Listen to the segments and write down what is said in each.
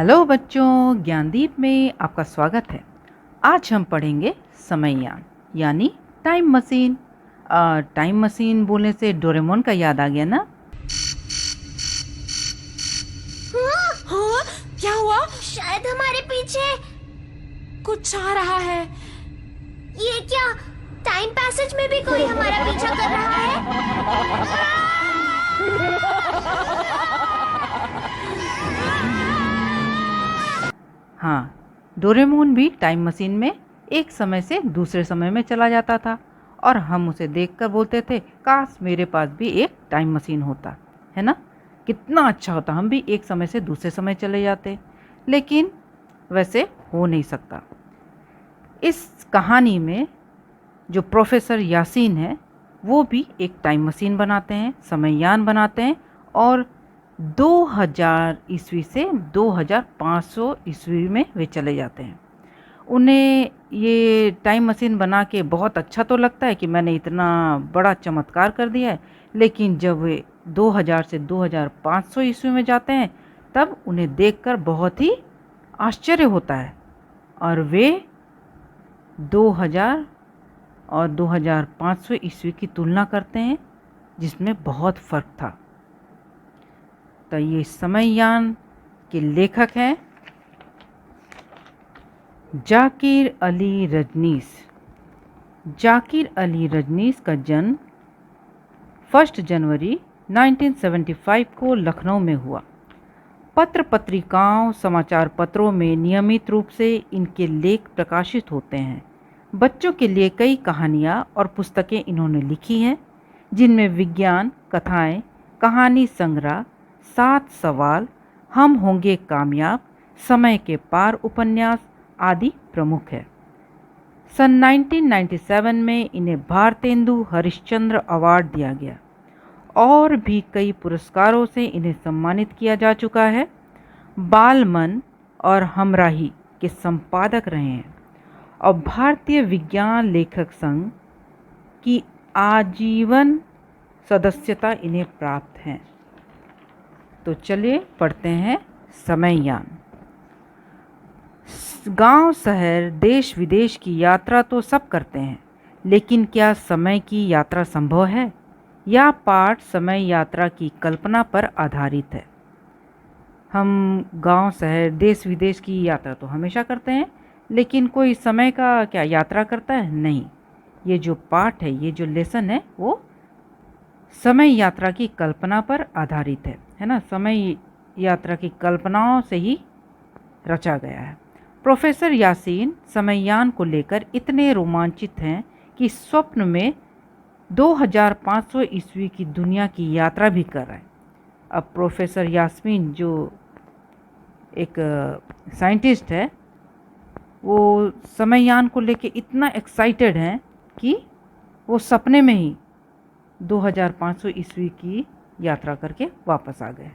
Hello बच्चों, ज्ञानदीप में आपका स्वागत है। आज हम पढ़ेंगे समययान यानी टाइम मशीन। टाइम मशीन बोलने से डोरेमोन का याद आ गया ना। हाँ, क्या हुआ? शायद हमारे पीछे कुछ आ रहा है। ये क्या टाइम पैसेज में भी कोई हमारा पीछा कर रहा है? हाँ, डोरेमोन भी टाइम मशीन में एक समय से दूसरे समय में चला जाता था और हम उसे देखकर बोलते थे, काश मेरे पास भी एक टाइम मशीन होता, है ना। कितना अच्छा होता, हम भी एक समय से दूसरे समय चले जाते। लेकिन वैसे हो नहीं सकता। इस कहानी में जो प्रोफेसर यासीन है वो भी एक टाइम मशीन बनाते हैं, समययान बनाते हैं और 2000 ईस्वी से 2500 ईस्वी में वे चले जाते हैं। उन्हें ये टाइम मशीन बना के बहुत अच्छा तो लगता है कि मैंने इतना बड़ा चमत्कार कर दिया है, लेकिन जब वे 2000 से 2500 ईस्वी में जाते हैं तब उन्हें देखकर बहुत ही आश्चर्य होता है और वे 2000 और 2500 ईस्वी की तुलना करते हैं जिसमें बहुत फ़र्क था। तो ये समययान के लेखक हैं जाकिर अली रजनीश। जाकिर अली रजनीश का जन्म 1 जनवरी 1975 को लखनऊ में हुआ। पत्र पत्रिकाओं समाचार पत्रों में नियमित रूप से इनके लेख प्रकाशित होते हैं। बच्चों के लिए कई कहानियाँ और पुस्तकें इन्होंने लिखी हैं, जिनमें विज्ञान कथाएं, कहानी संग्रह, 7 सवाल, हम होंगे कामयाब, समय के पार उपन्यास आदि प्रमुख है। सन 1997 में इन्हें भारतेंदु हरिश्चंद्र अवार्ड दिया गया और भी कई पुरस्कारों से इन्हें सम्मानित किया जा चुका है। बालमन और हमराही के संपादक रहे हैं और भारतीय विज्ञान लेखक संघ की आजीवन सदस्यता इन्हें प्राप्त है। तो चलिए पढ़ते हैं समययान। गांव शहर देश विदेश की यात्रा तो सब करते हैं, लेकिन क्या समय की यात्रा संभव है? यह पाठ समय यात्रा की कल्पना पर आधारित है। हम गांव शहर देश विदेश की यात्रा तो हमेशा करते हैं, लेकिन कोई समय का क्या यात्रा करता है? नहीं। ये जो पाठ है, ये जो लेसन है, वो समय यात्रा की कल्पना पर आधारित है ना। समय यात्रा की कल्पनाओं से ही रचा गया है। प्रोफेसर यासीन समययान को लेकर इतने रोमांचित हैं कि स्वप्न में 2500 ईस्वी की दुनिया की यात्रा भी कर रहे हैं। अब प्रोफेसर यास्मीन जो एक साइंटिस्ट है, वो समययान को लेकर इतना एक्साइटेड हैं कि वो सपने में ही 2500 ईस्वी की यात्रा करके वापस आ गए।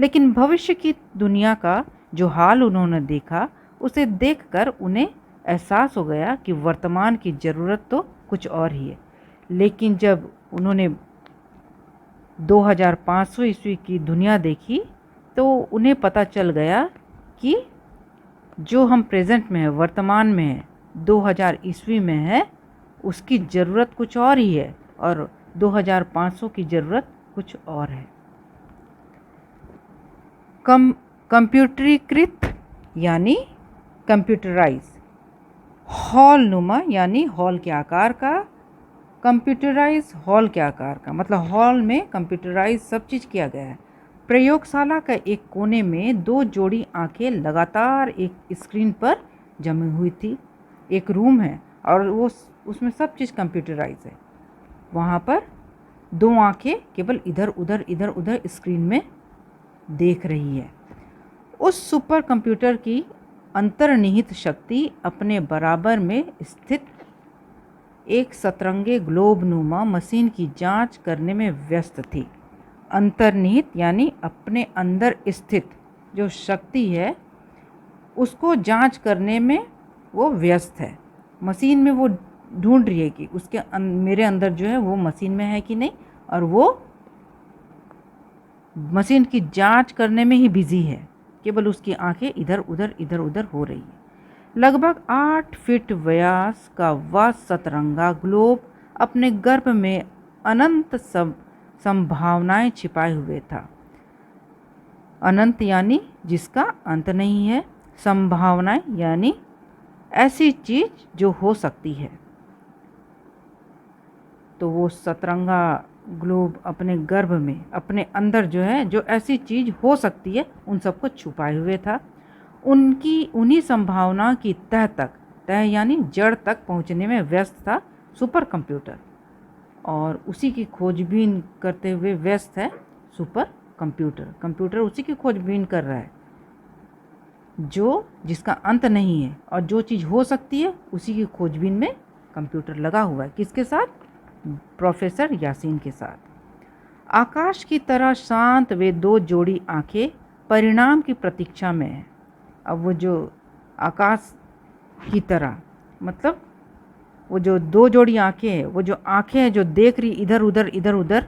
लेकिन भविष्य की दुनिया का जो हाल उन्होंने देखा, उसे देखकर उन्हें एहसास हो गया कि वर्तमान की ज़रूरत तो कुछ और ही है। लेकिन जब उन्होंने 2500 ईस्वी की दुनिया देखी तो उन्हें पता चल गया कि जो हम प्रेजेंट में है, वर्तमान में है, 2000 ईस्वी में है, उसकी ज़रूरत कुछ और ही है और 2500 की ज़रूरत कुछ और है। कंप्यूटरीकृत यानी कंप्यूटराइज, हॉल नुमा यानी हॉल के आकार का, कंप्यूटराइज हॉल के आकार का, मतलब हॉल में कंप्यूटराइज सब चीज़ किया गया है। प्रयोगशाला का एक कोने में 2 जोड़ी आंखें लगातार एक स्क्रीन पर जमी हुई थी। एक रूम है और वो उसमें सब चीज़ कंप्यूटराइज है। वहाँ पर 2 आंखें केवल इधर उधर स्क्रीन में देख रही है। उस सुपर कंप्यूटर की अंतर्निहित शक्ति अपने बराबर में स्थित एक सतरंगे ग्लोब नुमा मशीन की जांच करने में व्यस्त थी। अंतर्निहित यानी अपने अंदर स्थित जो शक्ति है, उसको जांच करने में वो व्यस्त है। मशीन में वो ढूंढ रही है कि उसके मेरे अंदर जो है वो मशीन में है कि नहीं, और वो मशीन की जांच करने में ही बिजी है। केवल उसकी आंखें इधर उधर हो रही है। लगभग 8 फीट व्यास का वह सतरंगा ग्लोब अपने गर्भ में अनंत संभावनाएं छिपाए हुए था। अनंत यानी जिसका अंत नहीं है, संभावनाएं यानी ऐसी चीज जो हो सकती है। तो वो सतरंगा ग्लोब अपने गर्भ में, अपने अंदर जो है, जो ऐसी चीज हो सकती है उन सबको छुपाए हुए था। उन्हीं संभावना की तह यानी जड़ तक पहुंचने में व्यस्त था सुपर कंप्यूटर, और उसी की खोजबीन करते हुए व्यस्त है सुपर कंप्यूटर। कंप्यूटर उसी की खोजबीन कर रहा है जिसका अंत नहीं है, और जो चीज़ हो सकती है उसी की खोजबीन में कंप्यूटर लगा हुआ है। किसके साथ? प्रोफेसर यासीन के साथ। आकाश की तरह शांत वे 2 जोड़ी आंखें परिणाम की प्रतीक्षा में है। अब वो जो आकाश की तरह मतलब वो जो 2 जोड़ी आंखें हैं, वो जो आंखें हैं जो देख रही इधर उधर,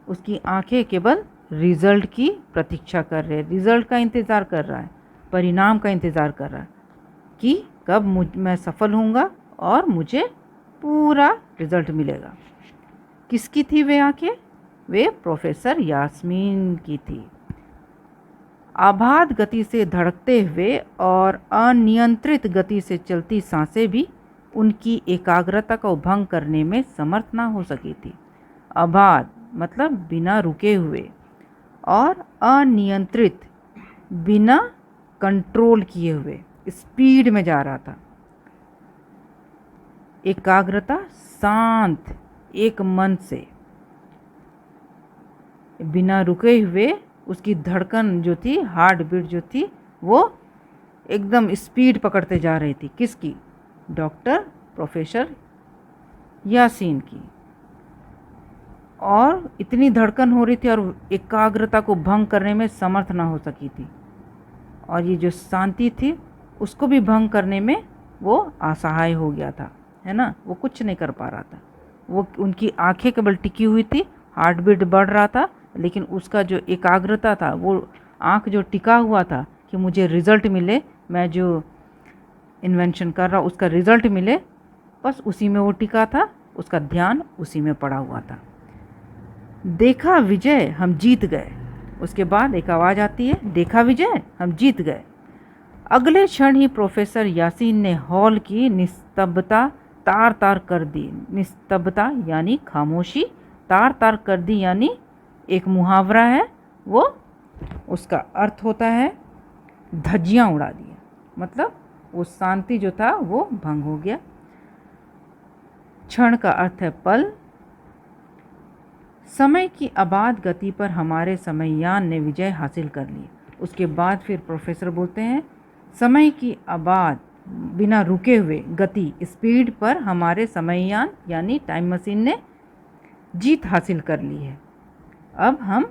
उसकी आंखें केवल रिजल्ट की प्रतीक्षा कर रहे हैं, रिजल्ट का इंतज़ार कर रहा है, परिणाम का इंतज़ार कर रहा है कि कब मैं सफल होऊंगा और मुझे पूरा रिजल्ट मिलेगा। किसकी थी वे आंखें? वे प्रोफेसर यास्मीन की थी। आबाद गति से धड़कते हुए और अनियंत्रित गति से चलती सांसें भी उनकी एकाग्रता को भंग करने में समर्थ ना हो सकी थी। आबाद मतलब बिना रुके हुए, और अनियंत्रित बिना कंट्रोल किए हुए, स्पीड में जा रहा था। एकाग्रता, शांत एक मन से, बिना रुके हुए उसकी धड़कन जो थी, हार्ट बीट जो थी, वो एकदम स्पीड पकड़ते जा रही थी। किसकी? डॉक्टर प्रोफेसर यासीन की। और इतनी धड़कन हो रही थी और एकाग्रता को भंग करने में समर्थ ना हो सकी थी, और ये जो शांति थी उसको भी भंग करने में वो असहाय हो गया था, है ना। वो कुछ नहीं कर पा रहा था। वो उनकी आंखें केवल टिकी हुई थी, हार्ट बीट बढ़ रहा था, लेकिन उसका जो एकाग्रता था, वो आंख जो टिका हुआ था कि मुझे रिज़ल्ट मिले, मैं जो इन्वेंशन कर रहा उसका रिज़ल्ट मिले, बस उसी में वो टिका था, उसका ध्यान उसी में पड़ा हुआ था। देखा विजय, हम जीत गए। उसके बाद एक आवाज़ आती है, देखा विजय, हम जीत गए। अगले क्षण ही प्रोफेसर यासीन ने हॉल की निस्तब्धता तार तार कर दी। निस्तब्धता यानी खामोशी, तार तार कर दी यानी एक मुहावरा है, वो उसका अर्थ होता है धज्जियाँ उड़ा दी, मतलब वो शांति जो था वो भंग हो गया। क्षण का अर्थ है पल। समय की अबाध गति पर हमारे समययान ने विजय हासिल कर ली। उसके बाद फिर प्रोफेसर बोलते हैं, समय की अबाध बिना रुके हुए गति, स्पीड पर हमारे समययान यानी टाइम मशीन ने जीत हासिल कर ली है। अब हम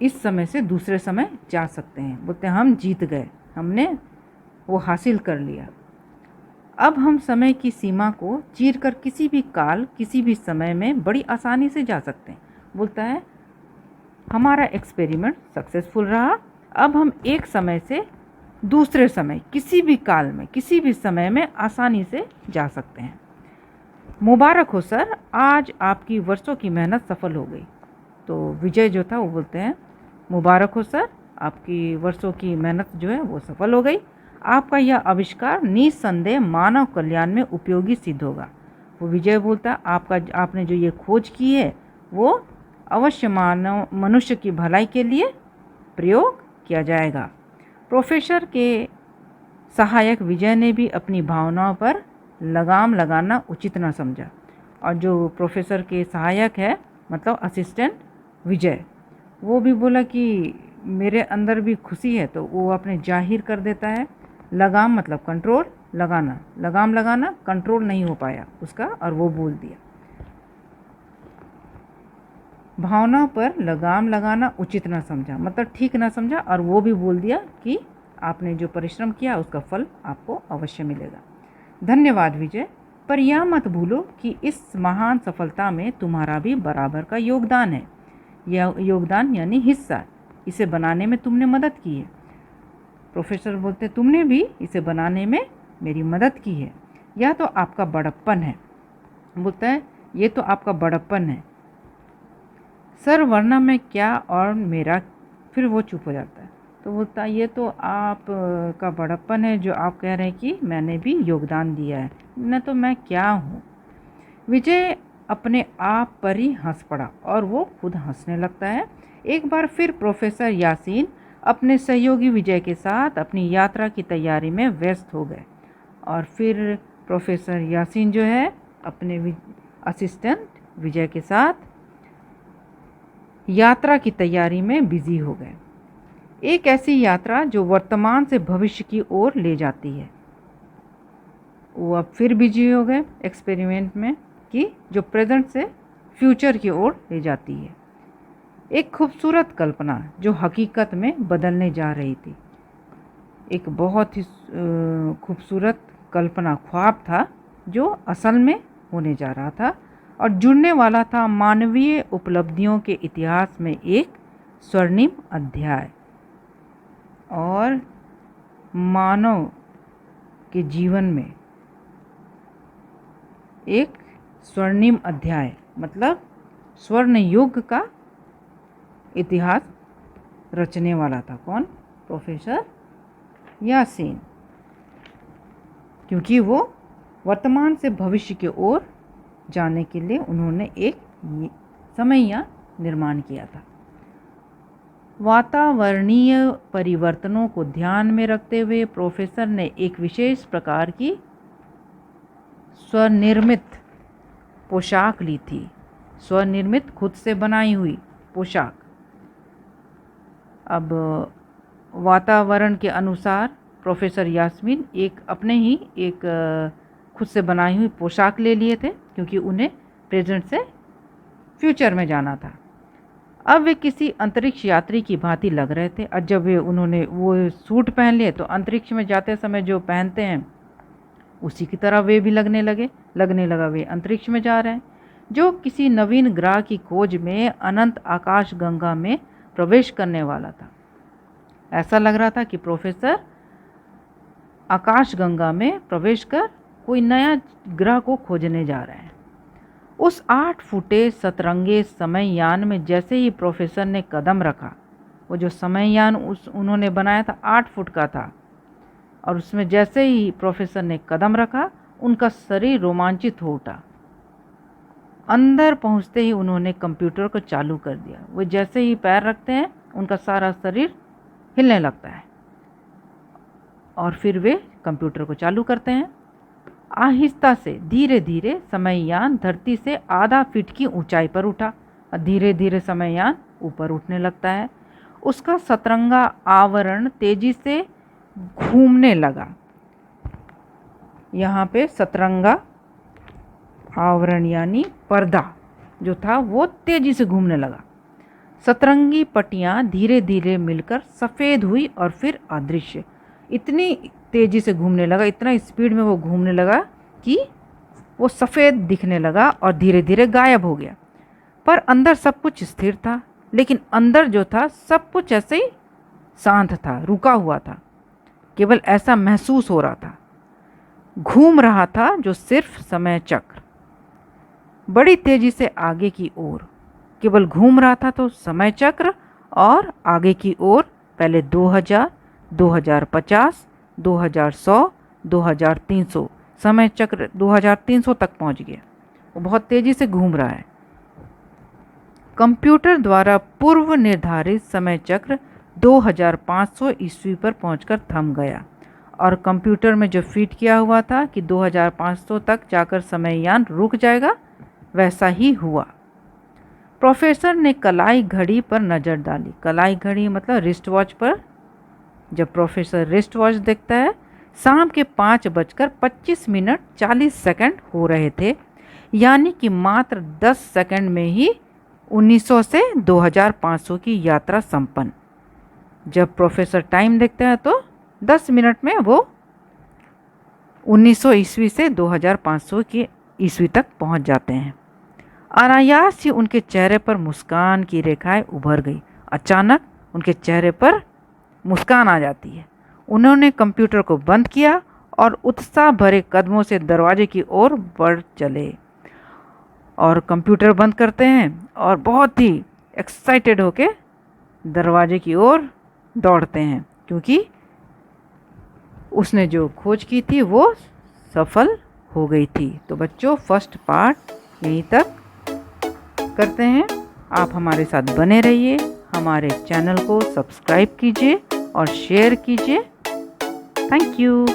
इस समय से दूसरे समय जा सकते हैं। बोलते हैं हम जीत गए, हमने वो हासिल कर लिया। अब हम समय की सीमा को चीरकर किसी भी काल, किसी भी समय में बड़ी आसानी से जा सकते हैं। बोलता है हमारा एक्सपेरिमेंट सक्सेसफुल रहा। अब हम एक समय से दूसरे समय, किसी भी काल में, किसी भी समय में आसानी से जा सकते हैं। मुबारक हो सर, आज आपकी वर्षों की मेहनत सफल हो गई। तो विजय जो था वो बोलते हैं मुबारक हो सर, आपकी वर्षों की मेहनत जो है वो सफल हो गई। आपका यह आविष्कार निस्संदेह मानव कल्याण में उपयोगी सिद्ध होगा। वो विजय बोलता आपने जो ये खोज की है वो अवश्य मनुष्य की भलाई के लिए प्रयोग किया जाएगा। प्रोफेसर के सहायक विजय ने भी अपनी भावनाओं पर लगाम लगाना उचित न समझा, और जो प्रोफेसर के सहायक है मतलब असिस्टेंट विजय, वो भी बोला कि मेरे अंदर भी खुशी है, तो वो अपने जाहिर कर देता है। लगाम मतलब कंट्रोल, लगाना, लगाम लगाना, कंट्रोल नहीं हो पाया उसका, और वो बोल दिया भावना पर लगाम लगाना उचित ना समझा, मतलब ठीक ना समझा, और वो भी बोल दिया कि आपने जो परिश्रम किया उसका फल आपको अवश्य मिलेगा। धन्यवाद विजय, पर यह मत भूलो कि इस महान सफलता में तुम्हारा भी बराबर का योगदान है। यह योगदान यानी हिस्सा, इसे बनाने में तुमने मदद की है। प्रोफेसर बोलते तुमने भी इसे बनाने में मेरी मदद की है, यह तो आपका बड़प्पन है। बोलता है ये तो आपका बड़प्पन है सर, वरना मैं क्या और मेरा। फिर वो चुप हो जाता है। तो बोलता है ये तो आप का बड़प्पन है जो आप कह रहे हैं कि मैंने भी योगदान दिया है, न तो मैं क्या हूँ। विजय अपने आप पर ही हंस पड़ा और वो खुद हंसने लगता है। एक बार फिर प्रोफेसर यासीन अपने सहयोगी विजय के साथ अपनी यात्रा की तैयारी में व्यस्त हो गए और फिर प्रोफेसर यासीन जो है अपने असिस्टेंट विजय के साथ यात्रा की तैयारी में बिजी हो गए। एक ऐसी यात्रा जो वर्तमान से भविष्य की ओर ले जाती है। वो अब फिर बिजी हो गए एक्सपेरिमेंट में कि जो प्रेजेंट से फ्यूचर की ओर ले जाती है। एक खूबसूरत कल्पना जो हकीकत में बदलने जा रही थी। एक बहुत ही खूबसूरत कल्पना ख्वाब था जो असल में होने जा रहा था और जुड़ने वाला था मानवीय उपलब्धियों के इतिहास में एक स्वर्णिम अध्याय और मानव के जीवन में एक स्वर्णिम अध्याय, मतलब स्वर्ण युग का इतिहास रचने वाला था। कौन? प्रोफेसर यासीन, क्योंकि वो वर्तमान से भविष्य की ओर जाने के लिए उन्होंने एक समययान निर्माण किया था। वातावरणीय परिवर्तनों को ध्यान में रखते हुए प्रोफेसर ने एक विशेष प्रकार की स्वनिर्मित पोशाक ली थी। स्वनिर्मित, खुद से बनाई हुई पोशाक। अब वातावरण के अनुसार प्रोफेसर यास्मीन अपने ही एक खुद से बनाई हुई पोशाक ले लिए थे क्योंकि उन्हें प्रेजेंट से फ्यूचर में जाना था। अब वे किसी अंतरिक्ष यात्री की भांति लग रहे थे और जब उन्होंने वो सूट पहन लिए तो अंतरिक्ष में जाते समय जो पहनते हैं उसी की तरह वे भी लगने लगा वे अंतरिक्ष में जा रहे हैं, जो किसी नवीन ग्रह की खोज में अनंत आकाश गंगा में प्रवेश करने वाला था। ऐसा लग रहा था कि प्रोफेसर आकाश गंगा में प्रवेश कर कोई नया ग्रह को खोजने जा रहे हैं। उस 8 फुटे सतरंगे समययान में जैसे ही प्रोफेसर ने कदम रखा, वो जो समययान उन्होंने बनाया था 8 फुट का था, और उसमें जैसे ही प्रोफेसर ने कदम रखा उनका शरीर रोमांचित हो उठा। अंदर पहुंचते ही उन्होंने कंप्यूटर को चालू कर दिया। वो जैसे ही पैर रखते हैं उनका सारा शरीर हिलने लगता है और फिर वे कंप्यूटर को चालू करते हैं। आहिस्ता से धीरे धीरे समययान धरती से आधा फीट की ऊंचाई पर उठा और धीरे धीरे समययान ऊपर उठने लगता है। उसका सतरंगा आवरण तेजी से घूमने लगा। यहाँ पे सतरंगा आवरण यानी पर्दा जो था वो तेजी से घूमने लगा। सतरंगी पट्टियाँ धीरे धीरे मिलकर सफ़ेद हुई और फिर अदृश्य। इतनी तेज़ी से घूमने लगा, इतना स्पीड में वो घूमने लगा कि वो सफ़ेद दिखने लगा और धीरे धीरे गायब हो गया। पर अंदर सब कुछ स्थिर था, लेकिन अंदर जो था सब कुछ ऐसे ही शांत था, रुका हुआ था। केवल ऐसा महसूस हो रहा था, घूम रहा था जो सिर्फ समय चक्र, बड़ी तेज़ी से आगे की ओर केवल घूम रहा था। तो समय चक्र और आगे की ओर पहले 2000, 2050, 2100, 2300, समय चक्र 2300 तक पहुंच गया। वो बहुत तेज़ी से घूम रहा है। कंप्यूटर द्वारा पूर्व निर्धारित समय चक्र 2500 ईस्वी पर पहुंचकर थम गया और कंप्यूटर में जो फिट किया हुआ था कि 2500 तक जाकर समययान रुक जाएगा, वैसा ही हुआ। प्रोफेसर ने कलाई घड़ी पर नज़र डाली। कलाई घड़ी मतलब रिस्ट वॉच पर। जब प्रोफेसर रिस्ट वॉच देखता है, शाम के 5:25 40 सेकंड हो रहे थे, यानी कि मात्र 10 सेकंड में ही 1900 से 2500 की यात्रा संपन्न। जब प्रोफेसर टाइम देखता है तो 10 मिनट में वो 1900 ईस्वी से 2500 की ईस्वी तक पहुंच जाते हैं। अनायास ही उनके चेहरे पर मुस्कान की रेखाएं उभर गई। अचानक उनके चेहरे पर मुस्कान आ जाती है। उन्होंने कंप्यूटर को बंद किया और उत्साह भरे कदमों से दरवाजे की ओर बढ़ चले। और कंप्यूटर बंद करते हैं और बहुत ही एक्साइटेड होके दरवाजे की ओर दौड़ते हैं, क्योंकि उसने जो खोज की थी वो सफल हो गई थी। तो बच्चों, फर्स्ट पार्ट यहीं तक करते हैं। आप हमारे साथ बने रहिए, हमारे चैनल को सब्सक्राइब कीजिए और शेयर कीजिए। Thank you.